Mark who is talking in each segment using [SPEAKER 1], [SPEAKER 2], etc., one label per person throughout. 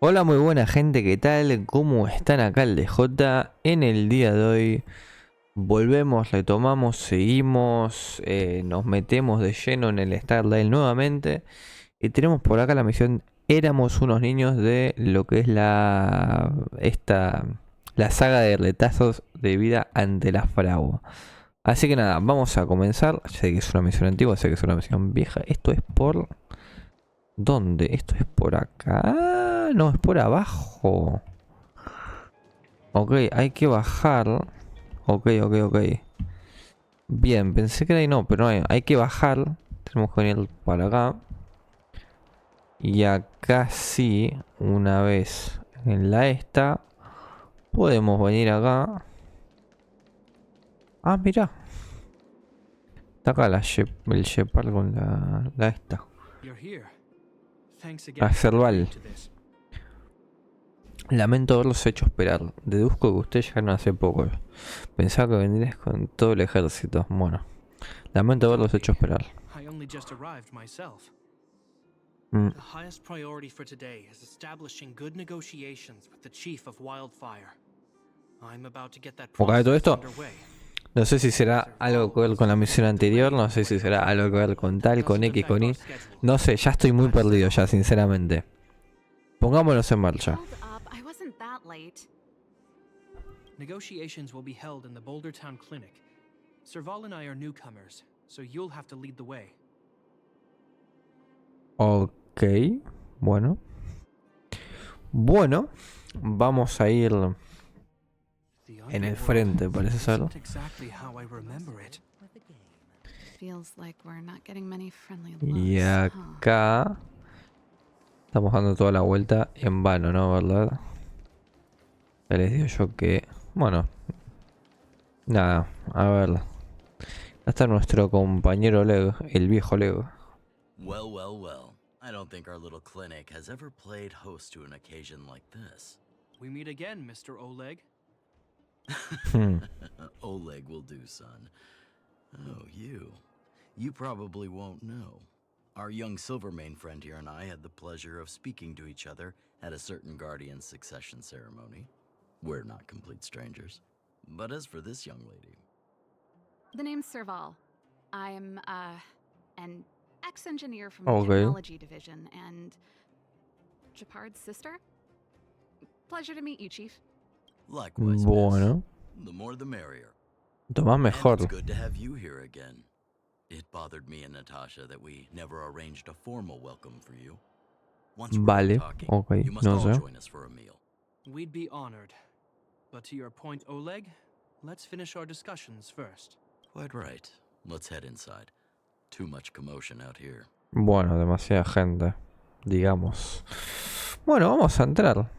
[SPEAKER 1] Hola, muy buena gente, ¿qué tal? ¿Cómo están acá el DJ? En el día de hoy volvemos, retomamos, seguimos, nos metemos de lleno en el Starlight nuevamente y tenemos por acá la misión Éramos unos niños de lo que es la saga de retazos de vida ante la fragua. Así que nada, vamos a comenzar. Sé que es una misión antigua, sé que es una misión vieja. Esto es por... ¿Dónde? Esto es por acá. No, es por abajo. Ok, hay que bajar. Ok. Bien, pensé que era ahí, no, pero no hay que bajar. Tenemos que venir para acá. Y acá sí, una vez en la esta, podemos venir acá. Ah, mira. Está acá el Gepard con la esta. La SERVAL. Lamento haberlos hecho esperar. Deduzco que ustedes llegaron hace poco. Pensaba que vendrías con todo el ejército. Bueno, lamento haberlos hecho esperar.
[SPEAKER 2] The highest priority for today is establishing good negotiations with the chief of Wildfire. I'm about to get that
[SPEAKER 1] Acá de todo
[SPEAKER 2] process
[SPEAKER 1] esto,
[SPEAKER 2] underway.
[SPEAKER 1] no sé si será algo que ver con la misión anterior, no sé si será algo que ver con tal, con X, con Y. No sé, ya estoy muy perdido ya, sinceramente. Pongámonos en marcha.
[SPEAKER 3] Hold up, I wasn't that late.
[SPEAKER 2] Negotiations will be held in the Boulder Town Clinic. Serval and I are newcomers, so you'll have to lead the way.
[SPEAKER 1] Ok, bueno. Bueno, vamos a ir en el frente, parece ser.
[SPEAKER 2] Isn't exactly how I remember it.
[SPEAKER 3] Feels like we're not getting many friendly
[SPEAKER 1] Y
[SPEAKER 3] looks,
[SPEAKER 1] acá estamos dando toda la vuelta en vano, ¿no? ¿Verdad? Ya les digo yo que... Bueno. Nada, a ver. Acá está nuestro compañero Lego, el viejo Lego.
[SPEAKER 4] Well. I don't think our little clinic has ever played host to an occasion like this.
[SPEAKER 2] We meet again, Mr. Oleg.
[SPEAKER 4] Oleg will do, son. Oh, you. You probably won't know. Our young Silvermane friend here and I had the pleasure of speaking to each other at a certain Guardian succession ceremony. We're not complete strangers. But as for this young lady...
[SPEAKER 3] The name's Serval. I'm, an ex-engineer from
[SPEAKER 1] Okay.
[SPEAKER 3] the Technology Division, and... Gepard's sister? Pleasure to meet you, Chief.
[SPEAKER 4] Likewise,
[SPEAKER 1] Bueno.
[SPEAKER 4] miss. The more the merrier.
[SPEAKER 1] Tomás
[SPEAKER 4] And
[SPEAKER 1] mejor.
[SPEAKER 4] it's good to have you here again. It bothered me and Natasha that we never arranged a formal welcome for you. Once we're done
[SPEAKER 1] Vale,
[SPEAKER 4] talking,
[SPEAKER 1] ok,
[SPEAKER 4] you must
[SPEAKER 1] no
[SPEAKER 4] all
[SPEAKER 1] sé.
[SPEAKER 4] join us for a meal.
[SPEAKER 2] We'd be honored. But to your point, Oleg, let's finish our discussions first.
[SPEAKER 4] Quite right. Let's head inside. Too much commotion out here.
[SPEAKER 1] Bueno, demasiada gente, digamos. Bueno, vamos a entrar.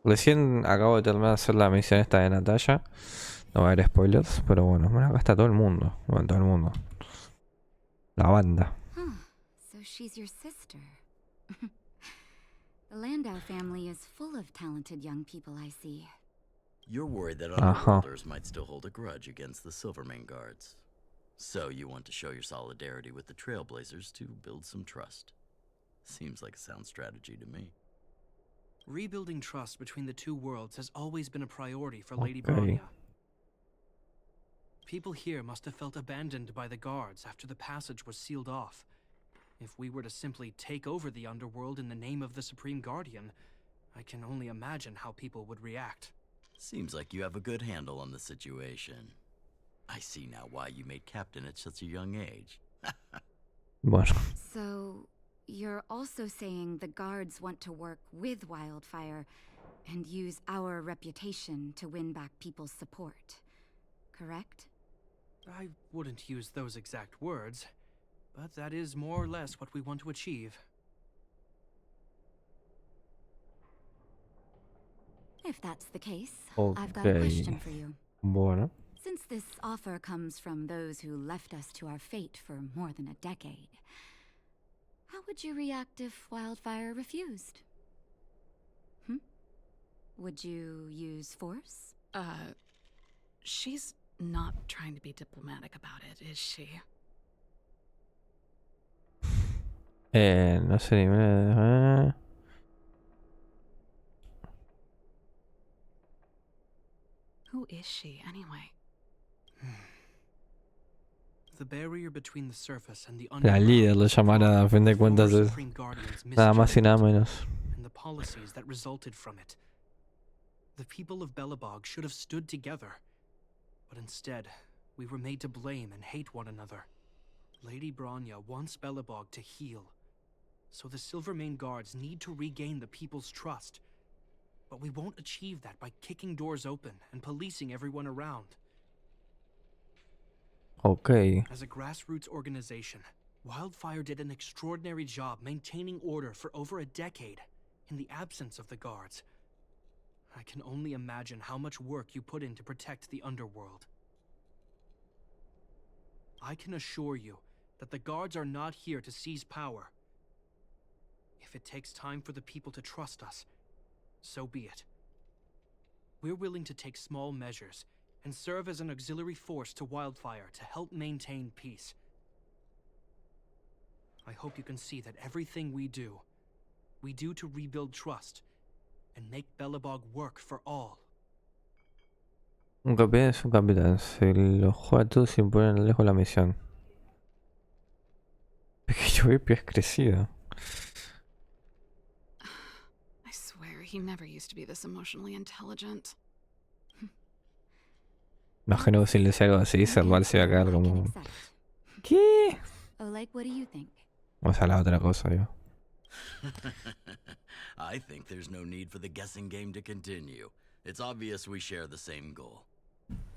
[SPEAKER 1] Recién acabo de terminar de hacer la misión esta de Natalia. No va a haber spoilers, pero bueno, acá está todo el mundo. Bueno, todo el mundo. La banda.
[SPEAKER 5] So she's your sister. The Landau family is full of talented young people, I see.
[SPEAKER 4] You're worried that
[SPEAKER 1] Uh-huh.
[SPEAKER 4] Underworlders might still hold a grudge against the Silvermane guards. So you want to show your solidarity with the Trailblazers to build some trust. Seems like a sound strategy to me.
[SPEAKER 2] Rebuilding trust between the two worlds has always been a priority for Lady
[SPEAKER 1] Okay.
[SPEAKER 2] Bardia. People here must have felt abandoned by the guards after the passage was sealed off. If we were to simply take over the underworld in the name of the Supreme Guardian, I can only imagine how people would react.
[SPEAKER 4] Seems like you have a good handle on the situation. I see now why you made captain at such a young age.
[SPEAKER 1] Bueno.
[SPEAKER 5] So, you're also saying the guards want to work with Wildfire and use our reputation to win back people's support, correct?
[SPEAKER 2] I wouldn't use those exact words, but that is more or less what we want to achieve.
[SPEAKER 5] If that's the case, I've got a question for you.
[SPEAKER 1] Bueno.
[SPEAKER 5] Since this offer comes from those who left us to our fate for more than a decade, how would you react if Wildfire refused? Would you use force?
[SPEAKER 3] She's not trying to be diplomatic about it, is she?
[SPEAKER 1] No sé ni...
[SPEAKER 3] Who is she, anyway?
[SPEAKER 2] The barrier between the surface and the
[SPEAKER 1] La
[SPEAKER 2] underground
[SPEAKER 1] líder lo
[SPEAKER 2] was
[SPEAKER 1] llamará, a fin de
[SPEAKER 2] former
[SPEAKER 1] cuentas es
[SPEAKER 2] Supreme Guardian's
[SPEAKER 1] nada más y nada
[SPEAKER 2] misjudgment
[SPEAKER 1] menos.
[SPEAKER 2] and the policies that resulted from it. The people of Belobog should have stood together, but instead, we were made to blame and hate one another. Lady Bronya wants Belobog to heal, so the Silvermane Guards need to regain the people's trust. But we won't achieve that by kicking doors open and policing everyone around.
[SPEAKER 1] Ok.
[SPEAKER 2] As a grassroots organization, Wildfire did an extraordinary job maintaining order for over a decade in the absence of the guards. I can only imagine how much work you put in to protect the underworld. I can assure you that the guards are not here to seize power. If it takes time for the people to trust us, so be it. We're willing to take small measures and serve as an auxiliary force to Wildfire to help maintain peace. I hope you can see that everything we do to rebuild trust and make Belobog work for all.
[SPEAKER 1] Un capitán es un capitán. Se lo juega todo sin poner lejos la misión. Pequeño Bepi es crecido.
[SPEAKER 3] I swear, he never used to be this emotionally intelligent.
[SPEAKER 1] Imagino que si le dice algo así, Serval se va a quedar como... ¿Qué?
[SPEAKER 5] Oleg, what do you think?
[SPEAKER 1] O sea, la otra cosa, yo.
[SPEAKER 4] I think there's no need for the guessing game to continue. It's obvious we share the same goal.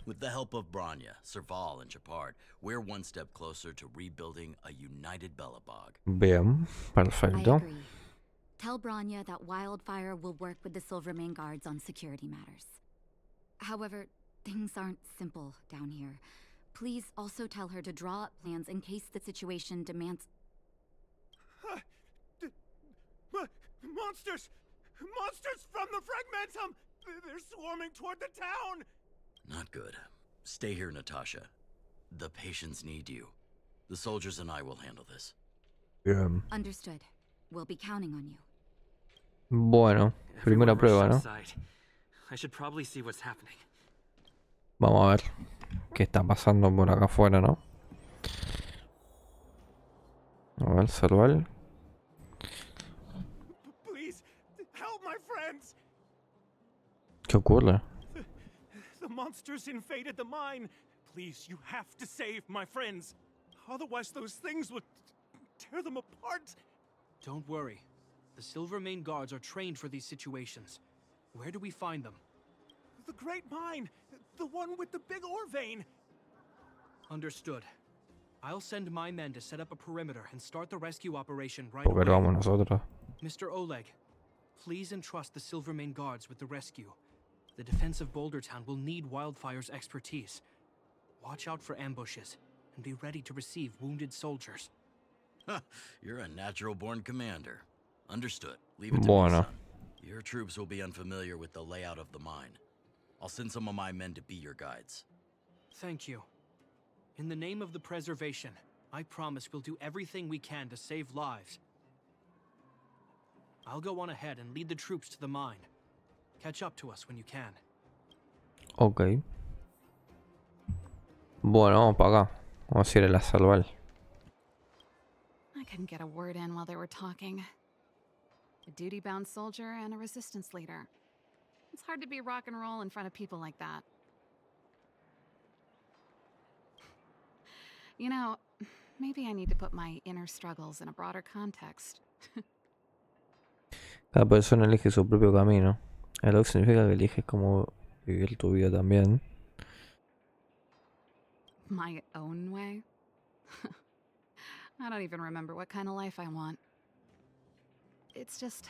[SPEAKER 4] With the help of Bronya, Serval, and Gepard, we're one step closer to rebuilding a united Belobog.
[SPEAKER 1] Bien,
[SPEAKER 5] I
[SPEAKER 1] perfecto.
[SPEAKER 5] agree. Tell Bronya that Wildfire will work with the Silvermane Guards on security matters. However, things aren't simple down here. Please also tell her to draw up plans in case the situation demands...
[SPEAKER 6] Monsters! Monsters from the Fragmentum! They're swarming toward the town!
[SPEAKER 4] Not good. Stay here, Natasha. The patients need you. The soldiers and I will handle this.
[SPEAKER 1] Bien.
[SPEAKER 5] Understood. We'll be counting on you.
[SPEAKER 1] Bueno, primera prueba, ¿no?
[SPEAKER 2] I should probably see what's happening.
[SPEAKER 1] Vamos a ver qué está pasando por acá afuera, ¿no? A ver, Serval.
[SPEAKER 6] Please, help my friends!
[SPEAKER 1] ¿Qué ocurre?
[SPEAKER 6] The monsters invaded the mine. Please, you have to save my friends. Otherwise, those things would tear them apart.
[SPEAKER 2] Don't worry. The Silvermane Guards are trained for these situations. Where do we find them?
[SPEAKER 6] The Great Mine! The one with the big ore vein!
[SPEAKER 2] Understood. I'll send my men to set up a perimeter and start the rescue operation right
[SPEAKER 1] Porque
[SPEAKER 2] away.
[SPEAKER 1] vamos nosotros.
[SPEAKER 2] Mr. Oleg, please entrust the Silvermane Guards with the rescue. The defense of Boulder Town will need Wildfire's expertise. Watch out for ambushes and be ready to receive wounded soldiers.
[SPEAKER 4] You're a natural-born commander. Understood. Leave it to me,
[SPEAKER 1] Bueno.
[SPEAKER 4] son. Your troops will be unfamiliar with the layout of the mine. I'll send some of my men to be your guides.
[SPEAKER 2] Thank you. In the name of the preservation, I promise we'll do everything we can to save lives. I'll go on ahead and lead the troops to the mine. Catch up to us when you can.
[SPEAKER 1] Ok. Bueno, vamos para acá. Vamos a ir a la Serval.
[SPEAKER 3] I couldn't get a word in while they were talking. A duty-bound soldier and a resistance leader. It's hard to be rock and roll in front of people like that. You know, maybe I need to put my inner struggles in a broader context.
[SPEAKER 1] Cada persona elige su propio camino. Eso significa que eliges cómo vivir tu vida también.
[SPEAKER 3] My own way? I don't even remember what kind of life I want. It's just...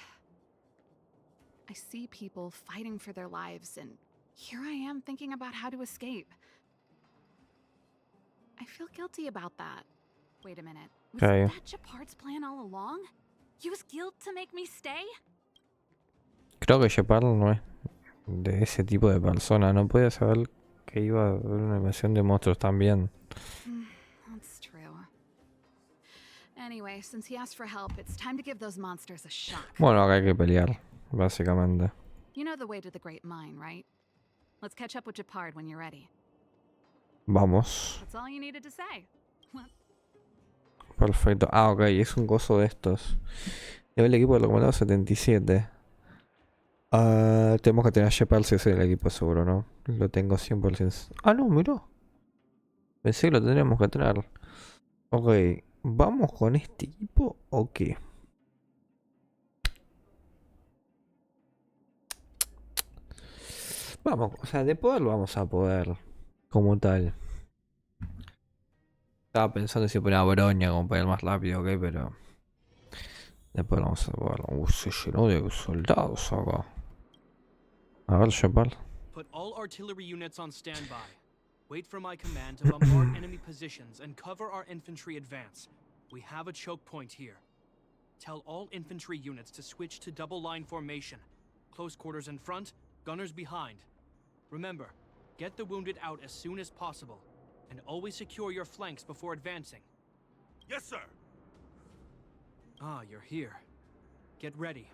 [SPEAKER 3] I see people fighting for their lives, and here I am thinking about how to escape. I feel guilty about that. Wait a minute. Was
[SPEAKER 1] Okay.
[SPEAKER 3] that Gepard's plan all along? Use guilt to make me stay?
[SPEAKER 1] Creo que Gepard no es de ese tipo de persona. No podía saber que iba a haber una invasión de monstruos también.
[SPEAKER 3] That's true. Anyway, since he asked for help, it's time to give those monsters a shock.
[SPEAKER 1] Bueno, acá hay que pelear, básicamente.
[SPEAKER 3] You know the way to the Great Mine, right? Let's catch up with Gepard when you're ready.
[SPEAKER 1] Vamos.
[SPEAKER 3] That's all you needed to say.
[SPEAKER 1] Perfecto. Ah, ok, es un coso de estos. Nivel de equipo del comandado 77. Tenemos que tener a Gepard si es el equipo seguro, ¿no? Lo tengo 100%. Ah, no, miró. Pensé que lo tendríamos que tener. Ok, ¿vamos con este equipo o qué? Vamos, o sea, de poder lo vamos a poder. Como tal. Estaba pensando si ponía Broña como para ir más rápido, ok, pero... Después vamos a poder. Se llenó de soldados acá. A ver, Gepard.
[SPEAKER 2] Put all artillery units on standby. Wait for my command to bombard enemy positions and cover our infantry advance. We have a choke point here. Tell all infantry units to switch to double line formation. Close quarters in front, gunners behind. Remember, get the wounded out as soon as possible, and always secure your flanks before advancing.
[SPEAKER 6] Yes, sir.
[SPEAKER 2] Ah, you're here. Get ready.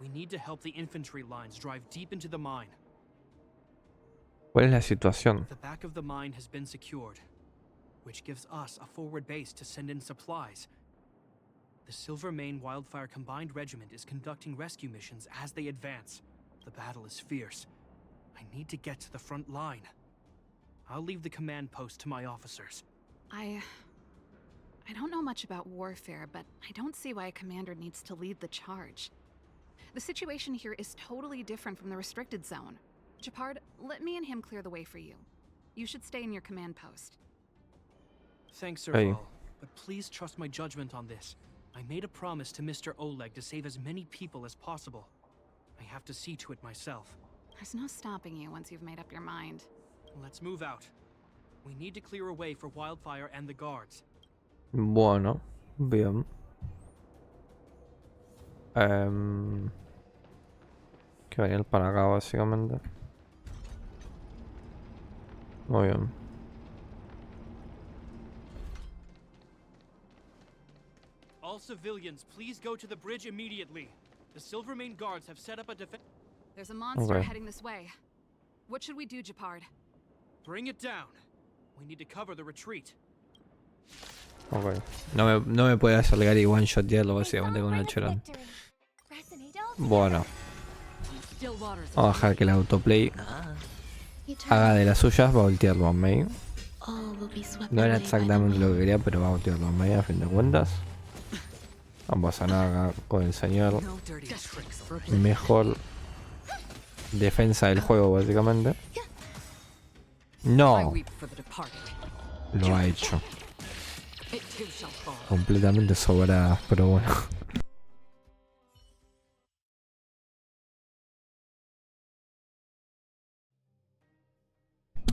[SPEAKER 2] We need to help the infantry lines drive deep into the mine.
[SPEAKER 1] ¿Cuál es la situación?
[SPEAKER 2] The back of the mine has been secured, which gives us a forward base to send in supplies. The Silvermane Wildfire Combined Regiment is conducting rescue missions as they advance. The battle is fierce. I need to get to the front line. I'll leave the command post to my officers.
[SPEAKER 3] I don't know much about warfare, but I don't see why a commander needs to lead the charge. The situation here is totally different from the restricted zone. Gepard, let me and him clear the way for you. You should stay in your command post.
[SPEAKER 2] Thanks, Serval, but please trust my judgment on this. I made a promise to Mr. Oleg to save as many people as possible. I have to see to it myself.
[SPEAKER 3] There's no stopping you once you've made up your mind.
[SPEAKER 2] Let's move out. We need to clear a way for Wildfire and the guards.
[SPEAKER 1] Bueno, bien. Que venir para acá básicamente. Muy bien.
[SPEAKER 2] All civilians, please go to the bridge immediately. The Silvermane guards have set up a defense.
[SPEAKER 3] There's a monster
[SPEAKER 1] Okay.
[SPEAKER 3] heading this way. What should we do, Gepard?
[SPEAKER 2] Bring it down. We need to cover the retreat.
[SPEAKER 1] Ok. No me puede acercar y one shotearlo básicamente con el Cheron. Bueno. Vamos a dejar que el autoplay haga de las suyas. Va a voltearlo a May. No era exactamente lo que quería, pero va a voltearlo a May a fin de cuentas. Vamos a nada acá con el señor. Mejor defensa del juego básicamente. No. Lo ha hecho. Completamente sobrada, pero bueno.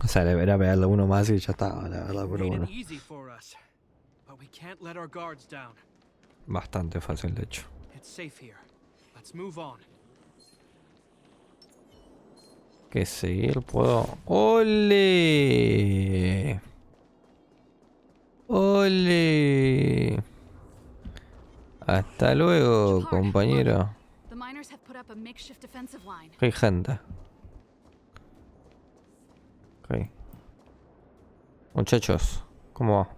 [SPEAKER 1] O sea, debería pegarle uno más y ya está, la verdad, pero
[SPEAKER 2] Made
[SPEAKER 1] bueno.
[SPEAKER 2] it easy for us, but we can't let our guards down.
[SPEAKER 1] Bastante fácil, de hecho.
[SPEAKER 2] It's safe here. Let's move on.
[SPEAKER 1] Que seguir puedo. ¡Ole! ¡Ole! Hasta luego, compañero.
[SPEAKER 3] The miners have put up a makeshift defensive line.
[SPEAKER 1] Hay gente. Ok. Muchachos, ¿cómo va?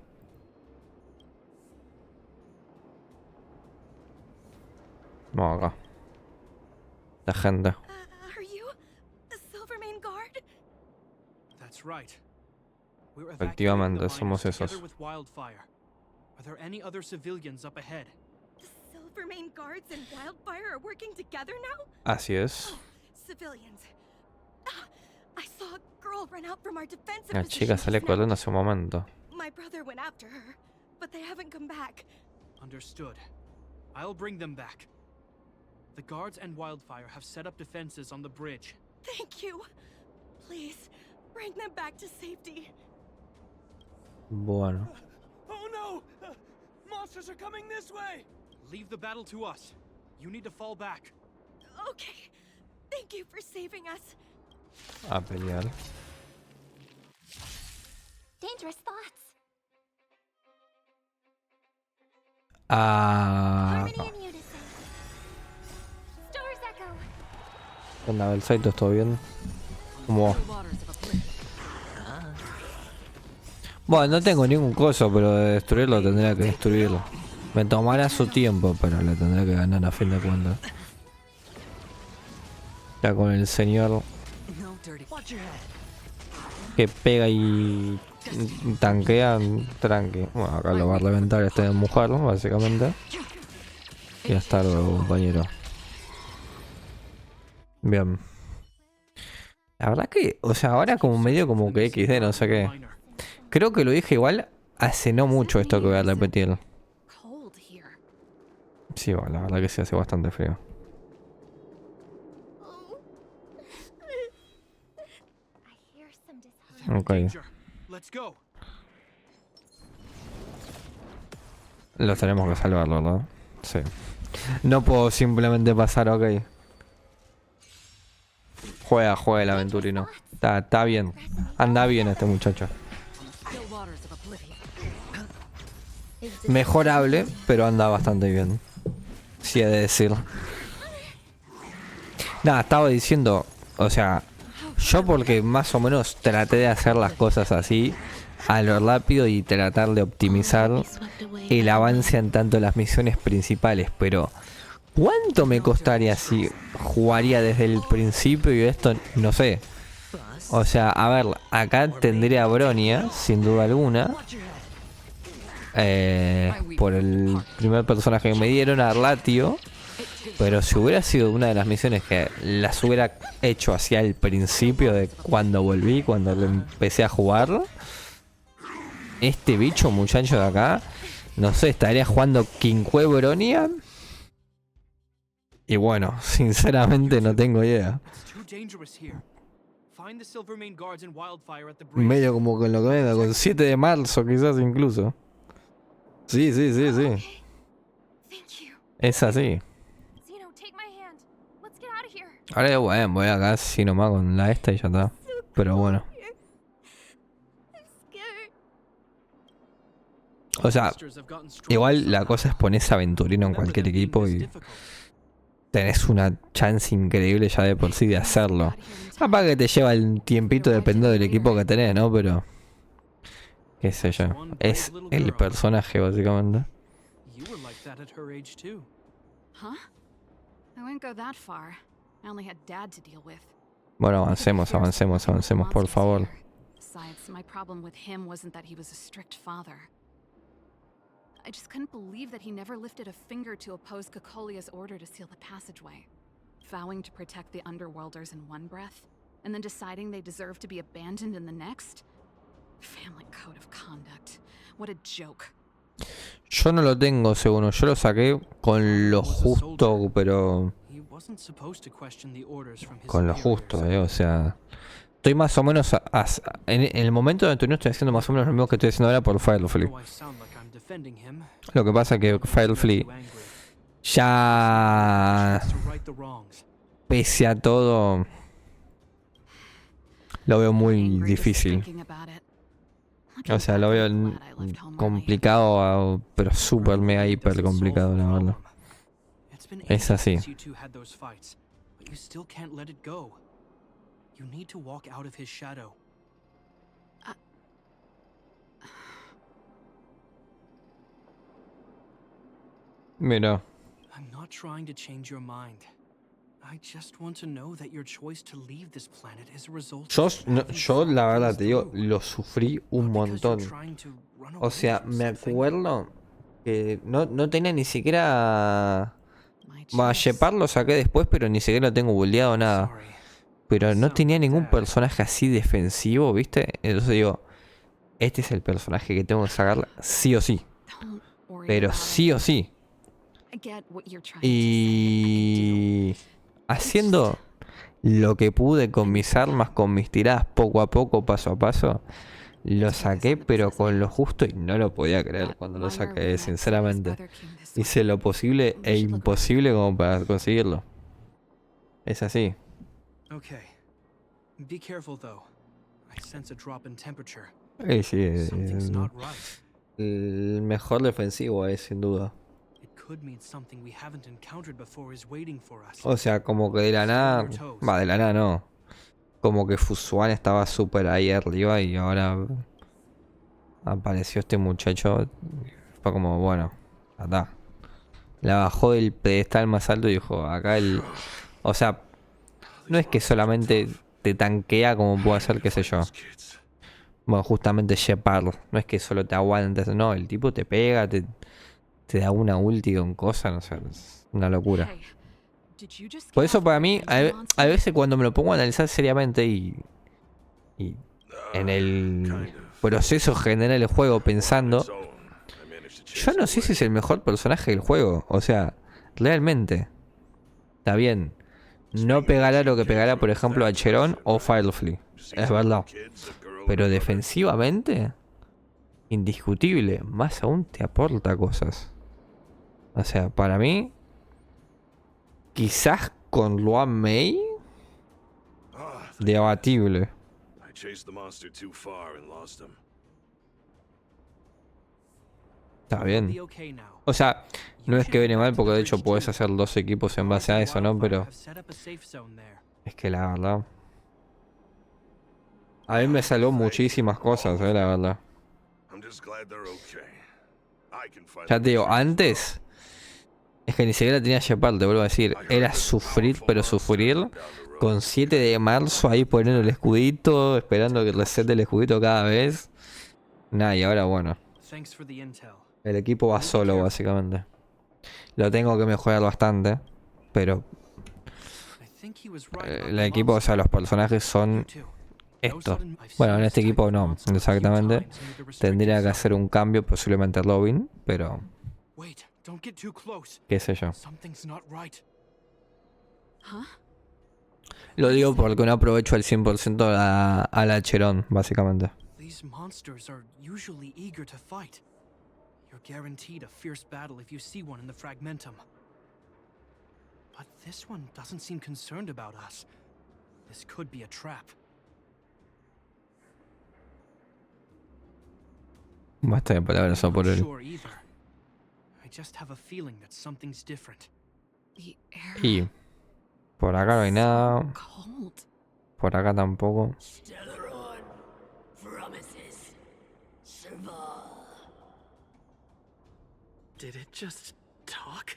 [SPEAKER 1] No, acá. La gente.
[SPEAKER 5] Are you the Silvermane Guard?
[SPEAKER 2] That's right. We're
[SPEAKER 1] Efectivamente,
[SPEAKER 2] evacuating the
[SPEAKER 1] somos
[SPEAKER 2] miners
[SPEAKER 1] esos.
[SPEAKER 2] together with Wildfire. Are there any other civilians up ahead?
[SPEAKER 5] The Silvermane Guards and Wildfire are working together now?
[SPEAKER 1] Así es.
[SPEAKER 5] Civilians. I saw a girl run out from our defensive
[SPEAKER 1] La chica
[SPEAKER 5] position
[SPEAKER 1] sale
[SPEAKER 5] just now.
[SPEAKER 1] corriendo hace un momento.
[SPEAKER 5] My brother went after her, but they haven't come back.
[SPEAKER 2] Understood. I'll bring them back. The guards and Wildfire have set up defenses on the bridge.
[SPEAKER 5] Thank you. Please, bring them back to safety.
[SPEAKER 1] Bueno.
[SPEAKER 6] Oh no! Monsters are coming this way!
[SPEAKER 2] Leave the battle to us. You need to fall back.
[SPEAKER 5] Okay. Thank you for saving us.
[SPEAKER 1] A pelear.
[SPEAKER 5] Dangerous thoughts.
[SPEAKER 1] Ah.
[SPEAKER 5] Harmony and unison. Stars echo.
[SPEAKER 1] ¿Qué onda, Belsaito? ¿Todo bien? Como... Bueno, no tengo ningún coso, pero de destruirlo tendría que destruirlo. Me tomará su tiempo, pero le tendré que ganar a fin de cuentas. Ya con el señor que pega y tanquea, tranqui. Bueno, acá lo va a reventar este mujer, básicamente. Y hasta luego, compañero. Bien. La verdad que, o sea, ahora como medio como que XD, no sé qué. Creo que lo dije igual hace no mucho esto que voy a repetir. Sí, bueno, la verdad que sí hace bastante frío. Ok. Los tenemos que salvar, ¿verdad? Sí. No puedo simplemente pasar, ok. Juega el aventurino. Está bien. Anda bien este muchacho. Mejorable, pero anda bastante bien. Sí, he de decir. Nada, estaba diciendo, o sea, yo porque más o menos traté de hacer las cosas así, a lo rápido y tratar de optimizar el avance en tanto las misiones principales, pero ¿cuánto me costaría si jugaría desde el principio y esto? No sé. O sea, a ver, acá tendría a Bronia, sin duda alguna. Por el primer personaje que me dieron, a Arlatio. Pero si hubiera sido una de las misiones que las hubiera hecho hacia el principio de cuando volví, cuando empecé a jugar, este bicho muchacho de acá, no sé, estaría jugando Quincue Bronia. Y bueno, sinceramente no tengo idea. Medio como con lo que venga, con 7 de marzo quizás incluso. Sí. Es así. Ahora bueno, voy acá así nomás con la esta y ya está. Pero bueno. O sea, igual la cosa es ponerse aventurino en cualquier equipo y tenés una chance increíble ya de por sí de hacerlo. Capaz que te lleva el tiempito dependiendo del equipo que tenés, ¿no? Pero... qué sé yo. Es el personaje, básicamente. Bueno, avancemos, por favor.
[SPEAKER 3] I just couldn't believe that he never lifted a finger to oppose Cocolia's order to seal the passageway, vowing to protect the underworlders in one breath, and then deciding they deserve to be abandoned in the next. Family code of conduct. What a joke.
[SPEAKER 1] Yo no lo tengo, según yo lo saqué con lo justo, pero con lo justo, o sea, estoy más o menos en el momento de no estoy haciendo más o menos lo mismo que estoy haciendo ahora por Firefly. Lo que pasa es que Firefly ya, pese a todo, lo veo muy difícil. O sea, lo veo complicado, pero súper mega hiper complicado, la verdad. Es así. Mira. Yo la verdad te digo, lo sufrí un montón. O sea, me acuerdo que no tenía ni siquiera... Va, Gepard lo saqué después, pero ni siquiera lo tengo bulleado nada. Pero no tenía ningún personaje así defensivo, ¿viste? Entonces digo, este es el personaje que tengo que sacar sí o sí. Pero sí o sí. Y... haciendo lo que pude con mis armas, con mis tiradas poco a poco, paso a paso, lo saqué pero con lo justo y no lo podía creer cuando lo saqué, sinceramente. Hice lo posible e imposible como para conseguirlo. Es así. Sí, el mejor defensivo es sin duda. O sea, como que de la nada... Va, de la nada no. como que Fusuan estaba súper ahí arriba y ahora apareció este muchacho. Fue como, bueno, anda. La bajó del pedestal más alto y dijo, acá el... O sea, no es que solamente te tanquea como puede hacer, qué sé yo. Bueno, justamente Gepard. No es que solo te aguantes, no, el tipo te pega, te da una ulti con cosas, no sé, es una locura.
[SPEAKER 3] Hey, did you just
[SPEAKER 1] Por
[SPEAKER 3] get
[SPEAKER 1] eso
[SPEAKER 3] off
[SPEAKER 1] para
[SPEAKER 3] the
[SPEAKER 1] mí,
[SPEAKER 3] random
[SPEAKER 1] a
[SPEAKER 3] monster?
[SPEAKER 1] veces cuando me lo pongo a analizar seriamente y en el proceso general del juego pensando, yo no sé si es el mejor personaje del juego. O sea, realmente, está bien. No pegará lo que pegará, por ejemplo, a Cherón o Firefly. Es verdad. Pero defensivamente, indiscutible. Más aún te aporta cosas. O sea, para mí, quizás con Luan Mei, debatible. Está bien. O sea, no es que viene mal porque de hecho puedes hacer dos equipos en base a eso, ¿no? Pero es que la verdad... A mí me salvó muchísimas cosas, la verdad. Ya te digo, antes... Es que ni siquiera tenía Gepard, te vuelvo a decir. Era sufrir, pero sufrir. Con 7 de marzo ahí poniendo el escudito, esperando que resete el escudito cada vez. Nah, y ahora bueno. El equipo va solo, básicamente. Lo tengo que mejorar bastante. Pero el equipo, o sea, los personajes son estos. Bueno, en este equipo no, exactamente. Tendría que hacer un cambio, posiblemente Robin, pero qué sé yo.
[SPEAKER 3] Huh?
[SPEAKER 1] Lo digo porque no aprovecho al 100% a la Cherón, básicamente.
[SPEAKER 2] These monsters are usually eager to fight. You're guaranteed a fierce battle if you see one in the fragmentum. But this one doesn't seem concerned about us. This could be a trap.
[SPEAKER 1] Basta de palabras a por
[SPEAKER 2] I'm
[SPEAKER 1] él.
[SPEAKER 2] not sure either. I just have a feeling that something's different.
[SPEAKER 3] The air
[SPEAKER 1] Y por acá no hay nada.
[SPEAKER 3] cold.
[SPEAKER 1] Por acá tampoco.
[SPEAKER 2] Did it just talk?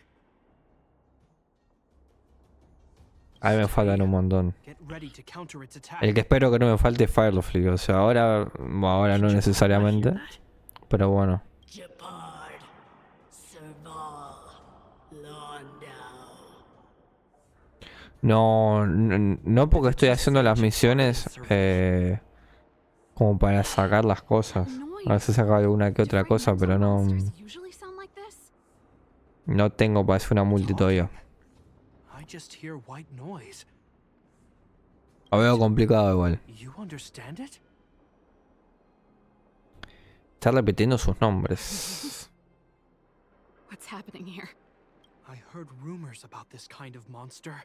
[SPEAKER 1] A mí me faltan un montón.
[SPEAKER 2] Get ready to counter its attack.
[SPEAKER 1] El que espero que no me falte es Firefly. O sea, ahora no necesariamente. Pero bueno.
[SPEAKER 7] Gepard, Serval, Londau.
[SPEAKER 1] No porque estoy haciendo las misiones como para sacar las cosas. A veces saco alguna que otra cosa, pero no tengo para hacer una multi todavía.
[SPEAKER 2] I just hear white noise.
[SPEAKER 1] Lo veo complicado igual.
[SPEAKER 2] You understand it?
[SPEAKER 1] Está repitiendo sus nombres.
[SPEAKER 3] What's happening here?
[SPEAKER 2] I heard rumors about this kind of monster.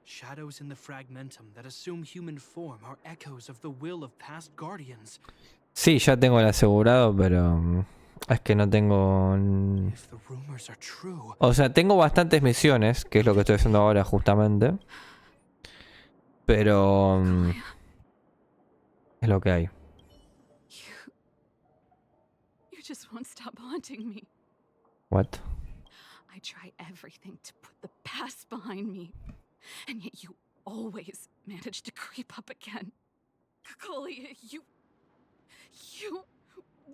[SPEAKER 2] Shadows in the fragmentum that assume human form are echoes of the will of past guardians.
[SPEAKER 1] Sí, ya tengo el asegurado, pero es que no tengo...
[SPEAKER 2] If the rumors are true,
[SPEAKER 1] O sea, tengo bastantes misiones, que es lo que estoy haciendo ahora justamente. Pero... es lo que hay.
[SPEAKER 3] You just won't stop haunting me.
[SPEAKER 1] What?
[SPEAKER 3] I try everything to put the past behind me, and yet you always manage to creep up again. Kakoli, you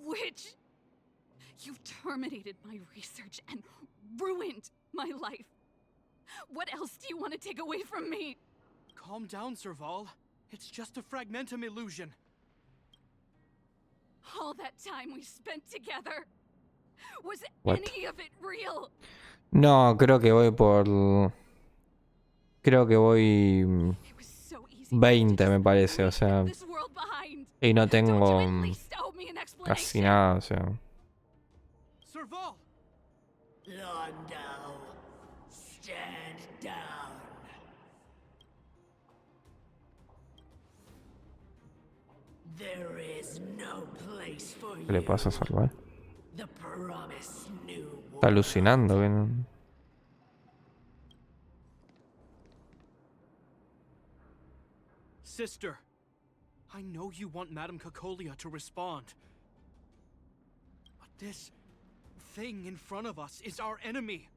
[SPEAKER 3] witch! You've terminated my research and ruined my life. What else do you want to take away from me?
[SPEAKER 2] calm down, Serval. It's just a fragmentum illusion.
[SPEAKER 3] All that time we spent together. Was
[SPEAKER 1] What?
[SPEAKER 3] any of it real?
[SPEAKER 1] No, creo que voy por... Creo que voy...
[SPEAKER 3] It was so easy for me to
[SPEAKER 1] 20 me
[SPEAKER 3] just
[SPEAKER 1] parece, o
[SPEAKER 3] leave
[SPEAKER 1] sea...
[SPEAKER 3] this world behind.
[SPEAKER 1] Y no
[SPEAKER 3] Don't you
[SPEAKER 1] tengo
[SPEAKER 3] at least owe me an
[SPEAKER 1] casi
[SPEAKER 3] explanation?
[SPEAKER 1] nada, o sea...
[SPEAKER 2] Serval!
[SPEAKER 7] Londau, stand down. There is no place for
[SPEAKER 1] ¿Qué le
[SPEAKER 7] you.
[SPEAKER 1] pasa a Serval?
[SPEAKER 7] The promised new
[SPEAKER 1] Está
[SPEAKER 7] world.
[SPEAKER 1] alucinando, que no...
[SPEAKER 2] sister. I know you want Madame Cacolia to respond. But this thing in front of us is our enemy.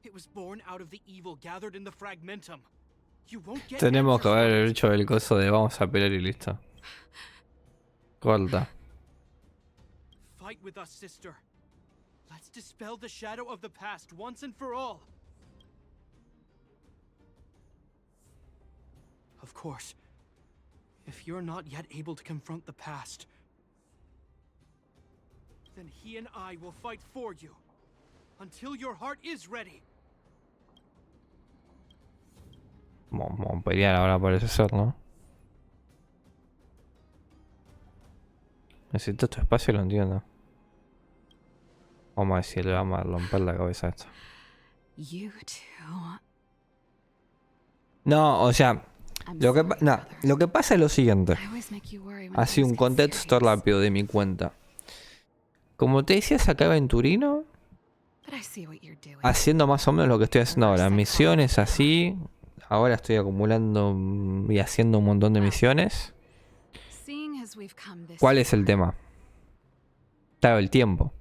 [SPEAKER 2] It was born out of the evil gathered in the fragmentum. You won't get
[SPEAKER 1] Tenemos que
[SPEAKER 2] answers
[SPEAKER 1] haber
[SPEAKER 2] from it.
[SPEAKER 1] hecho el coso de vamos a pelear y listo. Corta.
[SPEAKER 2] Fight with us, sister. Let's dispel the shadow of the past once and for all. Of course, if you're not yet able to confront the past, then he and I will fight for you until your heart is ready.
[SPEAKER 1] Vamos a pelear ahora, parece ser, ¿no? Necesito tu espacio, lo entiendo. Vamos a decirle, vamos a romper la cabeza a esto.
[SPEAKER 3] You two.
[SPEAKER 1] No, o sea,
[SPEAKER 3] I'm
[SPEAKER 1] lo que,
[SPEAKER 3] sorry,
[SPEAKER 1] no,
[SPEAKER 3] brother.
[SPEAKER 1] lo que pasa es lo siguiente.
[SPEAKER 3] I always make you worry when
[SPEAKER 1] Así
[SPEAKER 3] things
[SPEAKER 1] un
[SPEAKER 3] get
[SPEAKER 1] contexto
[SPEAKER 3] serious.
[SPEAKER 1] rápido de mi cuenta. Como te decía, acá Aventurino,
[SPEAKER 3] But I see what you're doing.
[SPEAKER 1] haciendo más o menos lo que estoy haciendo ahora. Misiones así. Ahora estoy acumulando y haciendo un montón de misiones.
[SPEAKER 3] Seeing as we've come this
[SPEAKER 1] ¿Cuál es el tema? Claro, el tiempo.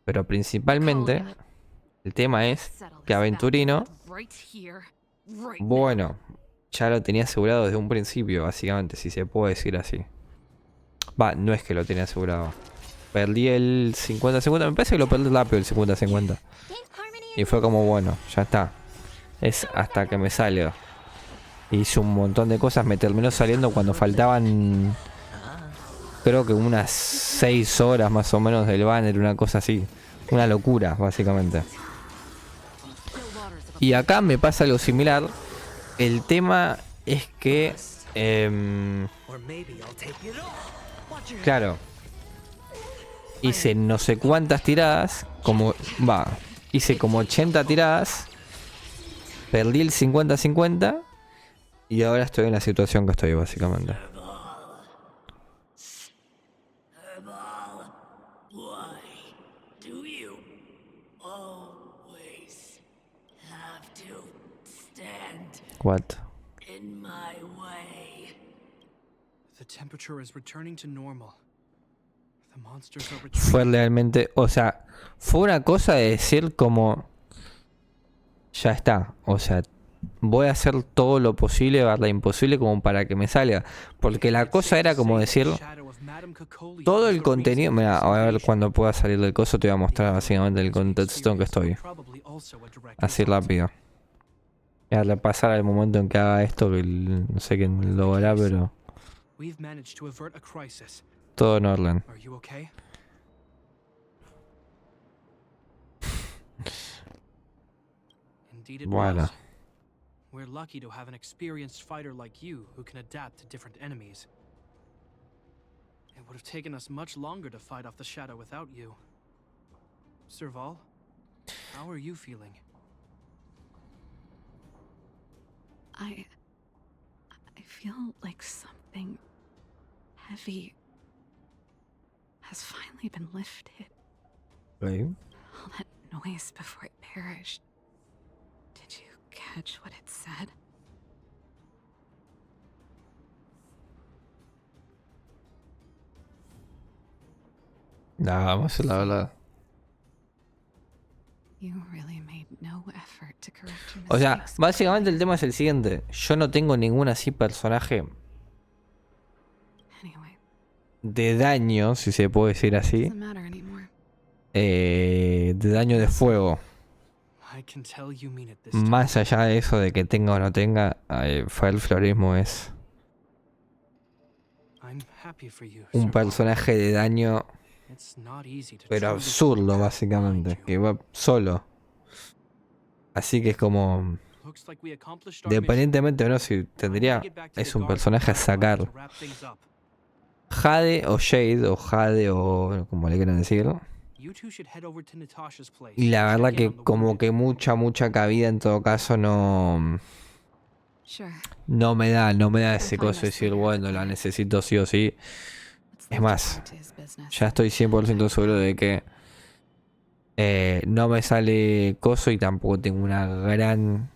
[SPEAKER 1] Pero principalmente, el tema es
[SPEAKER 3] settle
[SPEAKER 1] que
[SPEAKER 3] this
[SPEAKER 1] Aventurino,
[SPEAKER 3] battle right here, right now.
[SPEAKER 1] bueno, ya lo tenía asegurado desde un principio, básicamente, si se puede decir así. Va, no es que lo tenía asegurado. Perdí el 50-50, me parece que lo perdí rápido el 50-50. Y fue como, bueno, ya está. Es hasta que me salga. Hice un montón de cosas, me terminó saliendo cuando faltaban, creo que unas 6 horas más o menos del banner, una cosa así. Una locura, básicamente. Y acá me pasa algo similar. El tema es que... claro. Hice no sé cuántas tiradas. Hice como 80 tiradas. Perdí el 50-50. Y ahora estoy en la situación que estoy, básicamente.
[SPEAKER 7] Serval, why do you always have to stand
[SPEAKER 1] What?
[SPEAKER 7] in my way?
[SPEAKER 2] The temperature is returning to normal. The monsters are
[SPEAKER 1] Fue
[SPEAKER 2] retreating.
[SPEAKER 1] realmente... O sea, fue una cosa de decir como... Ya está. O sea, voy a hacer todo lo posible, barra imposible, como para que me salga. Porque la cosa era como decir... Todo el contenido... Mira, a ver cuando pueda salir del coso te voy a mostrar básicamente el contexto en que estoy. Así rápido. Voy a repasar al momento en que haga esto, que no sé quién lo hará, pero...
[SPEAKER 2] We've managed to avert a crisis.
[SPEAKER 1] Todo en orden.
[SPEAKER 2] Are you okay? Indeed it
[SPEAKER 1] Voilà.
[SPEAKER 2] was. We're lucky to have an experienced fighter like you who can adapt to different enemies. It would have taken us much longer to fight off the shadow without you. Serval, how are you feeling?
[SPEAKER 3] I feel like something heavy has finally been lifted.
[SPEAKER 1] Okay.
[SPEAKER 3] All that noise before it perished. Did you catch what it said?
[SPEAKER 1] Nah, vamos a hacer la verdad.
[SPEAKER 3] You really made no effort to correct your
[SPEAKER 1] O sea,
[SPEAKER 3] mistakes.
[SPEAKER 1] básicamente el tema es el siguiente. Yo no tengo ningún así personaje
[SPEAKER 3] Anyway,
[SPEAKER 1] de daño, si se puede decir así.
[SPEAKER 3] doesn't matter anymore.
[SPEAKER 1] De daño de fuego.
[SPEAKER 2] I can tell you mean it this time.
[SPEAKER 1] Más allá de eso de que tenga o no tenga, fue el florismo es
[SPEAKER 2] I'm happy for you,
[SPEAKER 1] un
[SPEAKER 2] Serval.
[SPEAKER 1] personaje de daño,
[SPEAKER 2] It's not easy to
[SPEAKER 1] pero
[SPEAKER 2] truly
[SPEAKER 1] absurdo básicamente, que va solo. Así que es como,
[SPEAKER 2] Looks like we accomplished our mission.
[SPEAKER 1] independientemente o no, si tendría, es un personaje a sacar. Jade o Shade, o Jade o como le quieran decir. Y la verdad que como que mucha cabida en todo caso no
[SPEAKER 3] Sure.
[SPEAKER 1] no me da ese coso de decir, bueno, la necesito sí o sí.
[SPEAKER 3] Let's
[SPEAKER 1] Es
[SPEAKER 3] leave
[SPEAKER 1] más,
[SPEAKER 3] Gepard to his business.
[SPEAKER 1] ya estoy 100% seguro de que no me sale coso y tampoco tengo una gran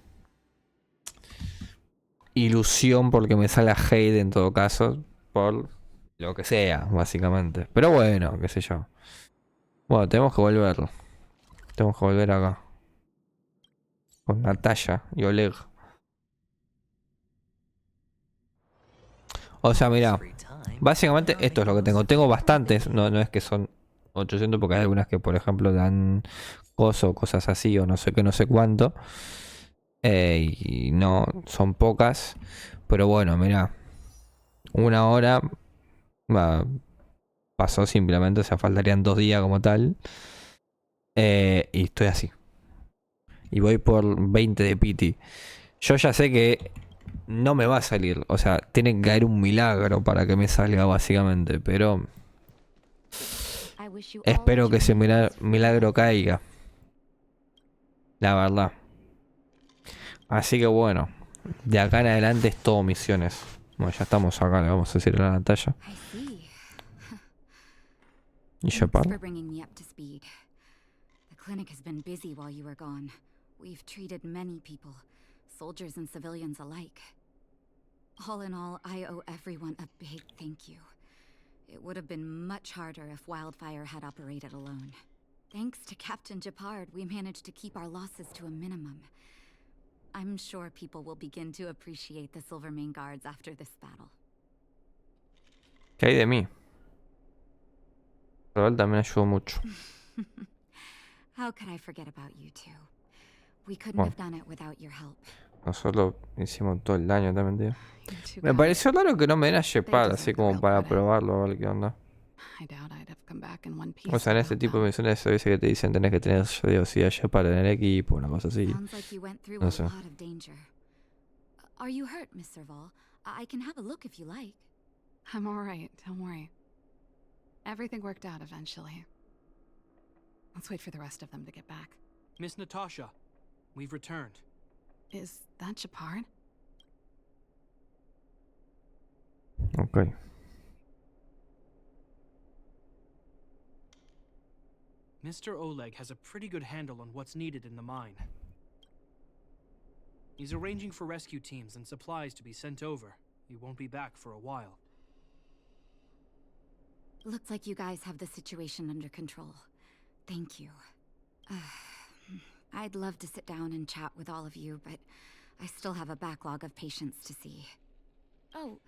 [SPEAKER 1] ilusión porque me salga hate en todo caso. Por lo que sea, básicamente. Pero bueno, qué sé yo. Bueno, tenemos que volver. Tenemos que volver acá. Con Natalia y Oleg. O sea, mira. Básicamente esto es lo que tengo. Tengo bastantes. No, no es que son 800 porque hay algunas que, por ejemplo, dan cosas así o no sé qué, no sé cuánto. Y no, son pocas. Pero bueno, mira. Una hora pasó simplemente. O sea, faltarían 2 días como tal. Y estoy así. Y voy por 20 de piti. Yo ya sé que no me va a salir. O sea, tiene que caer un milagro para que me salga básicamente. Pero espero que ese milagro caiga. La verdad. Así que bueno. De acá en adelante es todo misiones. Bueno, ya estamos acá. Le vamos a decir a la Natalia. Y Gepard.
[SPEAKER 5] For bringing me up to speed. The clinic has been busy while you were gone. We've treated many people, soldiers and civilians alike. All in all, I owe everyone a big thank you. It would have been much harder if Wildfire had operated alone. Thanks to Captain Gepard, we managed to keep our losses to a minimum. I'm sure people will begin to appreciate the Silvermane Guards after this battle.
[SPEAKER 1] ¿Qué hay de mí? Serval también ayudó mucho.
[SPEAKER 5] How could I forget about you two? We couldn't have done it without your help.
[SPEAKER 1] Nosotros hicimos todo el daño también, tío.
[SPEAKER 3] You're too
[SPEAKER 1] Me
[SPEAKER 3] kind.
[SPEAKER 1] pareció raro que no me den a Gepard así
[SPEAKER 3] deserve the
[SPEAKER 1] como
[SPEAKER 3] real
[SPEAKER 1] para
[SPEAKER 3] credit.
[SPEAKER 1] probarlo, a ver qué onda.
[SPEAKER 3] I doubt I'd have come back in one piece.
[SPEAKER 1] O sea, en este
[SPEAKER 3] without
[SPEAKER 1] tipo de
[SPEAKER 3] them.
[SPEAKER 1] misiones se dice que te dicen tenés que tener yo sí a Gepard en el equipo, una cosa así.
[SPEAKER 5] Sounds like you went through
[SPEAKER 1] No
[SPEAKER 5] a
[SPEAKER 1] sé.
[SPEAKER 5] lot of danger. Are you hurt, Miss Serval? I can have a look if you like.
[SPEAKER 3] I'm all right. Don't worry. Everything worked out eventually. Let's wait for the rest of them to get back.
[SPEAKER 2] Miss Natasha, we've returned.
[SPEAKER 3] Is that Gepard?
[SPEAKER 1] Ok.
[SPEAKER 2] Mr. Oleg has a pretty good handle on what's needed in the mine. He's arranging for rescue teams and supplies to be sent over. He won't be back for a while.
[SPEAKER 5] Looks like you guys have the situation under control. Thank you. I'd love to sit down and chat with all of you, but I still have a backlog of patients to see. Oh,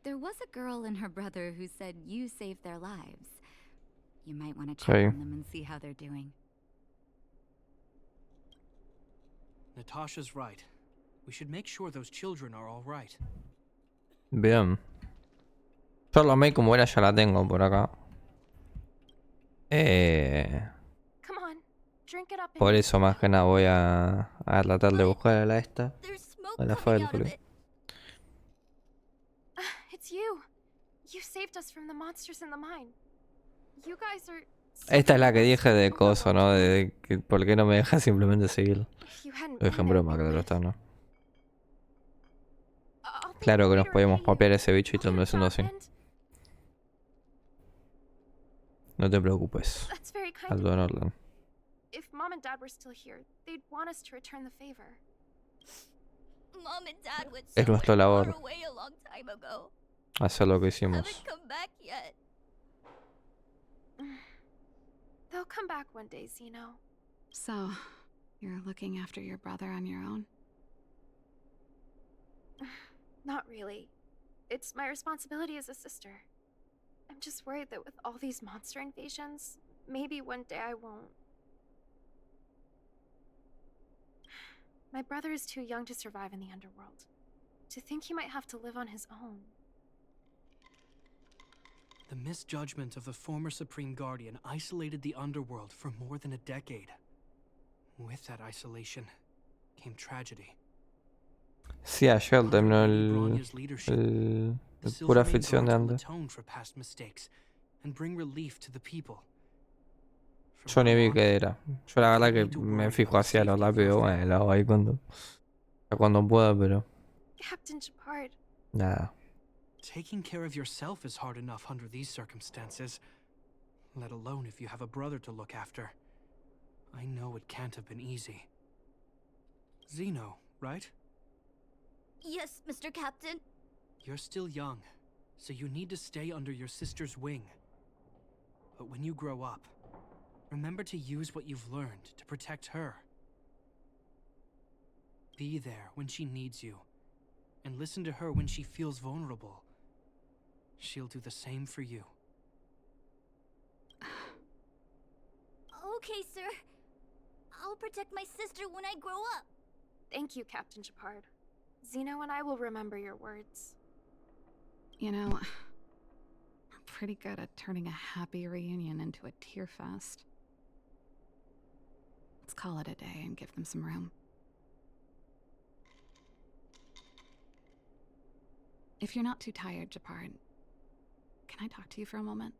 [SPEAKER 5] there was a girl and her brother who said you saved their lives. You might want to check
[SPEAKER 1] Okay.
[SPEAKER 5] on them and see how they're doing.
[SPEAKER 2] Natasha's right. We should make sure those children are all right.
[SPEAKER 1] Bien. Yo la mail como era ya la tengo por acá.
[SPEAKER 8] Come on, drink it up.
[SPEAKER 1] Por eso más que nada voy a tratar de buscar a la esta.
[SPEAKER 8] There's smoke
[SPEAKER 1] A la
[SPEAKER 8] coming out of
[SPEAKER 1] Firefly.
[SPEAKER 8] it. It's you. You saved us from the monsters in the mine. You guys are.
[SPEAKER 1] Esta es la que dije de coso, ¿no? De que por qué no me deja simplemente seguir.
[SPEAKER 8] If you hadn't
[SPEAKER 1] Lo dije en
[SPEAKER 8] been there,
[SPEAKER 1] broma,
[SPEAKER 8] we
[SPEAKER 1] claro
[SPEAKER 8] would've-
[SPEAKER 1] está, ¿no?
[SPEAKER 8] I'll think
[SPEAKER 1] Claro que nos
[SPEAKER 8] later,
[SPEAKER 1] podíamos
[SPEAKER 8] okay?
[SPEAKER 1] papear ese bicho y
[SPEAKER 8] What
[SPEAKER 1] terminó siendo así.
[SPEAKER 8] happened?
[SPEAKER 1] No te preocupes.
[SPEAKER 8] That's very kind
[SPEAKER 1] Aldo
[SPEAKER 8] of
[SPEAKER 1] en
[SPEAKER 8] you.
[SPEAKER 1] orden.
[SPEAKER 8] If Mom and Dad were still here, they'd want us to return the favor.
[SPEAKER 7] Mom and Dad went
[SPEAKER 1] Es nuestra
[SPEAKER 7] somewhere
[SPEAKER 1] labor.
[SPEAKER 7] far away a long time ago.
[SPEAKER 1] Hacer lo que
[SPEAKER 7] Haven't
[SPEAKER 1] hicimos.
[SPEAKER 7] come back yet.
[SPEAKER 8] They'll come back one day, Zeno.
[SPEAKER 3] So, you're looking after your brother on your own?
[SPEAKER 8] Not really. It's my responsibility as a sister. I'm just worried that with all these monster invasions, maybe one day I won't. My brother is too young to survive in the underworld. To think he might have to live on his own.
[SPEAKER 2] The misjudgment of the former Supreme Guardian isolated the underworld for more than a decade. With that isolation came tragedy.
[SPEAKER 1] Sí, ayer terminó
[SPEAKER 2] Under Bronya's leadership, the
[SPEAKER 1] pura
[SPEAKER 2] Silvermane
[SPEAKER 1] ficción de
[SPEAKER 2] Guards will
[SPEAKER 1] antes.
[SPEAKER 2] atone for past mistakes and bring relief to the people. From
[SPEAKER 1] Yo ni
[SPEAKER 2] now
[SPEAKER 1] vi
[SPEAKER 2] on,
[SPEAKER 1] qué era. Yo la verdad que me fijo hacia lo rápido, bueno, lo hago ahí cuando pueda, pero
[SPEAKER 8] Captain Gepard,
[SPEAKER 1] nada.
[SPEAKER 2] taking care of yourself is hard enough under these circumstances, let alone if you have a brother to look after. I know it can't have been easy. Zeno, right?
[SPEAKER 7] Yes, Mr. Captain.
[SPEAKER 2] You're still young, so you need to stay under your sister's wing. But when you grow up, remember to use what you've learned to protect her. Be there when she needs you, and listen to her when she feels vulnerable. She'll do the same for you.
[SPEAKER 7] Okay, sir. I'll protect my sister when I grow up.
[SPEAKER 8] Thank you, Captain Gepard. Zeno and I will remember your words.
[SPEAKER 3] You know, I'm pretty good at turning a happy reunion into a tear fest. Let's call it a day and give them some room. If you're not too tired, Gepard, can I talk to you for a moment?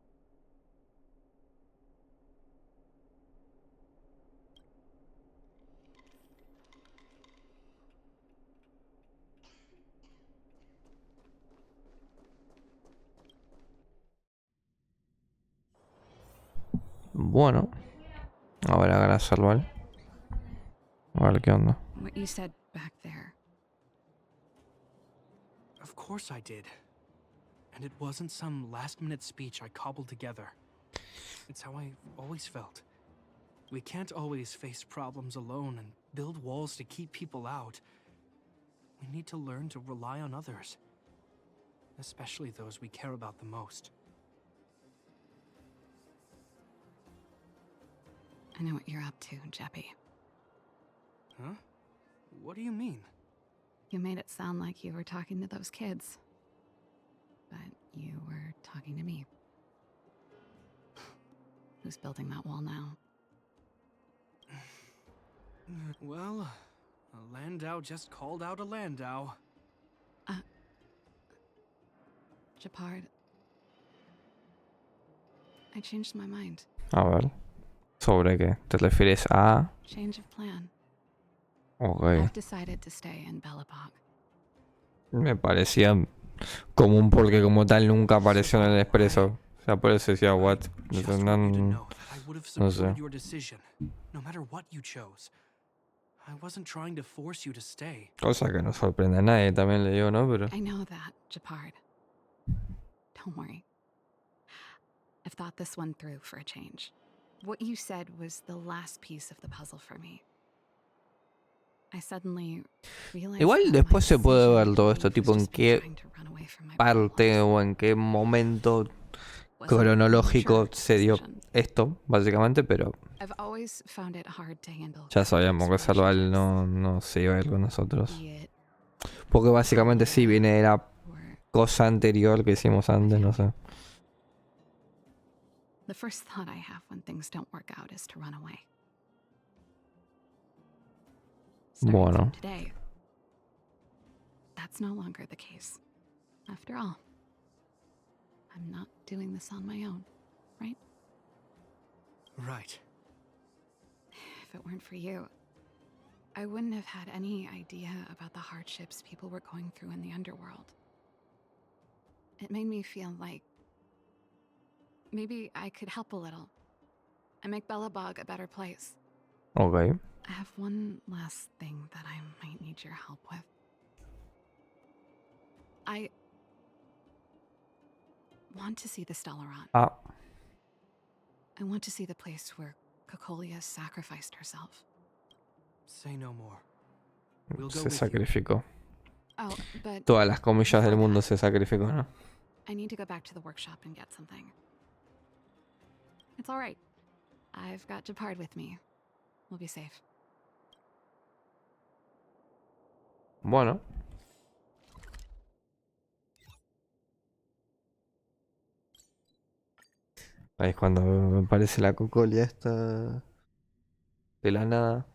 [SPEAKER 1] Bueno, a ver, ahora SERVAL. A ver qué onda.
[SPEAKER 3] What you said back there.
[SPEAKER 2] Of course I did. And it wasn't some last-minute speech I cobbled together. It's how I always felt. We can't always face problems alone and build walls to keep people out. We need to learn to rely on others, especially those we care about the most.
[SPEAKER 3] I know what you're up to, Jeppy.
[SPEAKER 2] Huh? What do you mean?
[SPEAKER 3] You made it sound like you were talking to those kids. But you were talking to me. Who's building that wall now?
[SPEAKER 2] Well, a Landau just called out a Landau.
[SPEAKER 3] Gepard. I changed my mind.
[SPEAKER 1] A ver. ¿Sobre qué? ¿Te refieres a...?
[SPEAKER 3] Change of plan.
[SPEAKER 1] Ok.
[SPEAKER 3] I've decided to stay in Belobog.
[SPEAKER 1] Me parecía común porque como tal nunca apareció en el expreso. O sea, por eso decía, what?
[SPEAKER 2] Just
[SPEAKER 1] No,
[SPEAKER 2] want you to know that I would have
[SPEAKER 1] no
[SPEAKER 2] supported
[SPEAKER 1] sé.
[SPEAKER 2] your decision, no matter what you chose. I wasn't trying to force you to stay.
[SPEAKER 1] Cosa que no sorprende a nadie, también le digo, ¿no? Pero...
[SPEAKER 3] I know that, Gepard. Don't worry. I've thought this one through for a change. What you said was the last piece of the puzzle for me. I suddenly realized
[SPEAKER 1] Igual
[SPEAKER 3] that
[SPEAKER 1] después
[SPEAKER 3] my
[SPEAKER 1] se puede ver
[SPEAKER 3] decision
[SPEAKER 1] todo esto,
[SPEAKER 3] was
[SPEAKER 1] tipo en
[SPEAKER 3] just me
[SPEAKER 1] qué
[SPEAKER 3] trying to run away from my
[SPEAKER 1] parte
[SPEAKER 3] problems.
[SPEAKER 1] o en qué momento
[SPEAKER 3] Wasn't
[SPEAKER 1] cronológico
[SPEAKER 3] mature
[SPEAKER 1] se dio
[SPEAKER 3] decision.
[SPEAKER 1] esto, básicamente, pero
[SPEAKER 3] I've always found it hard to handle
[SPEAKER 1] ya sabíamos que
[SPEAKER 3] complex
[SPEAKER 1] SERVAL
[SPEAKER 3] relationships,
[SPEAKER 1] no se iba a ir con nosotros.
[SPEAKER 3] be it
[SPEAKER 1] Porque básicamente sí viene de la
[SPEAKER 3] or
[SPEAKER 1] cosa anterior que hicimos antes, no sé.
[SPEAKER 3] the first thought I have when things don't work out is to run away. Starting
[SPEAKER 1] Bueno.
[SPEAKER 3] from today, that's no longer the case. After all, I'm not doing this on my own, right?
[SPEAKER 2] Right.
[SPEAKER 3] If it weren't for you, I wouldn't have had any idea about the hardships people were going through in the underworld. It made me feel like maybe I could help a little and make Belobog a better place.
[SPEAKER 1] Ok.
[SPEAKER 3] I have one last thing that I might need your help with. I want to see the Stellaron.
[SPEAKER 1] Ah,
[SPEAKER 3] I want to see the place where Cocolia sacrificed herself.
[SPEAKER 2] Say no more. We'll go
[SPEAKER 1] se
[SPEAKER 2] with you.
[SPEAKER 1] sacrificó.
[SPEAKER 3] Oh, but
[SPEAKER 1] Todas las comillas del
[SPEAKER 3] before
[SPEAKER 1] mundo
[SPEAKER 3] that,
[SPEAKER 1] se sacrificó, ¿no?
[SPEAKER 3] I need to go back to the workshop and get something. It's all right. I've got Gepard with me. We'll be safe.
[SPEAKER 1] Bueno. Ahí es cuando me aparece la cocolia esta de la nada.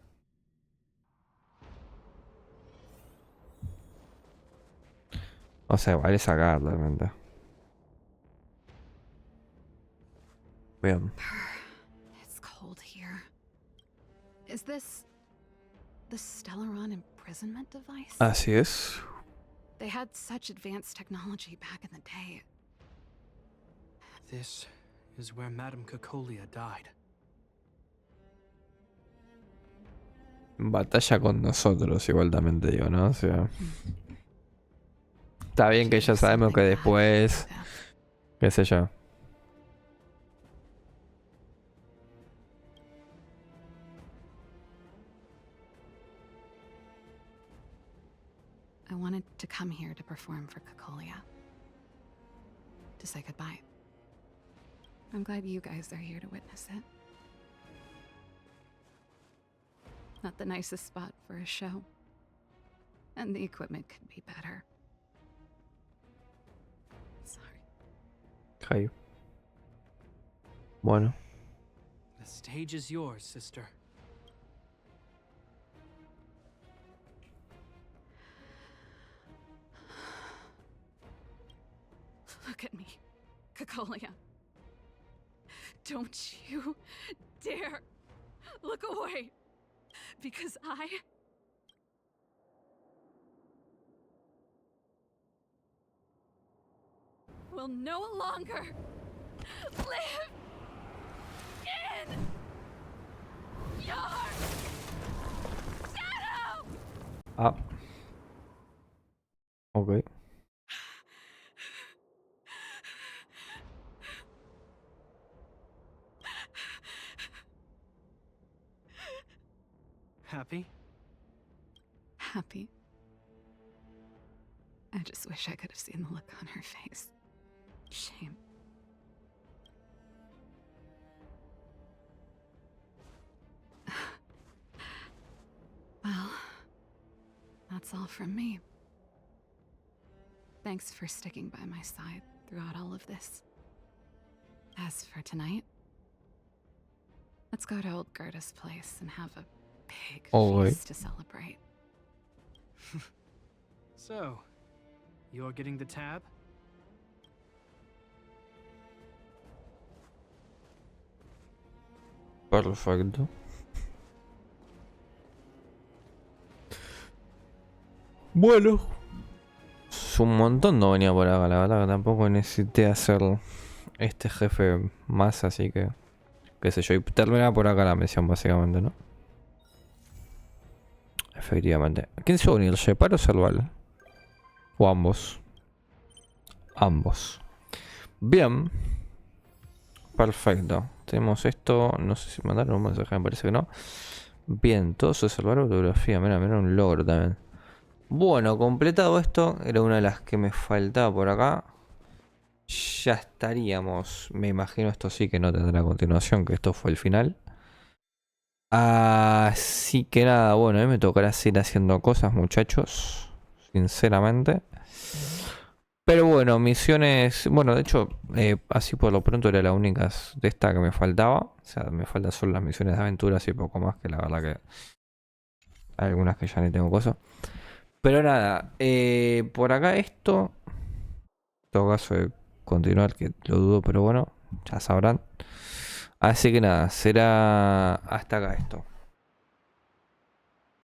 [SPEAKER 1] O sea, vale sacar realmente. Bien.
[SPEAKER 3] It's cold here. Is this the Stellaron imprisonment device?
[SPEAKER 1] Así es.
[SPEAKER 3] They had such advanced technology back in the day.
[SPEAKER 2] This is where Madame Cocolia died.
[SPEAKER 1] Batalla con nosotros, igual también te digo, ¿no? O sea, Está bien que ya sabemos que después, qué sé yo.
[SPEAKER 3] I wanted to come here to perform for Cocolia. To say goodbye. I'm glad you guys are here to witness it. Not the nicest spot for a show. And the equipment could be better. Sorry.
[SPEAKER 1] Okay. Bueno.
[SPEAKER 2] The stage is yours, sister.
[SPEAKER 3] Look at me, Cocolia. Don't you dare look away, because I will no longer live in your shadow!
[SPEAKER 1] Ah. Ok.
[SPEAKER 2] Happy?
[SPEAKER 3] Happy. I just wish I could have seen the look on her face. Shame. Well, that's all from me. Thanks for sticking by my side throughout all of this. As for tonight, let's go to old Gerda's place and have a big feast to celebrate.
[SPEAKER 2] So, you're getting the tab?
[SPEAKER 1] Perfecto. Bueno. Es un montón no venía por acá, la verdad que tampoco necesité hacer este jefe más, así que qué sé yo, y termina por acá la misión básicamente, ¿no? Efectivamente. ¿Quién se va a unir? ¿Gepard o Serval? O ambos. Ambos. Bien. Perfecto. Tenemos esto. No sé si mandaron un mensaje, me parece que no. Bien, todo eso es salvar autografía. Mira, mira, un logro también. Bueno, completado esto. Era una de las que me faltaba por acá. Ya estaríamos. Me imagino esto sí que no tendrá continuación, que esto fue el final. Así que nada, bueno, a mí me tocará seguir haciendo cosas, muchachos. Sinceramente. Pero bueno, misiones... Bueno, de hecho, así por lo pronto era la única de esta que me faltaba. O sea, me faltan solo las misiones de aventuras y poco más, que la verdad que... Hay algunas que ya ni tengo cosas. Pero nada, por acá esto... En todo caso de continuar, que lo dudo, pero bueno, ya sabrán. Así que nada, será hasta acá esto.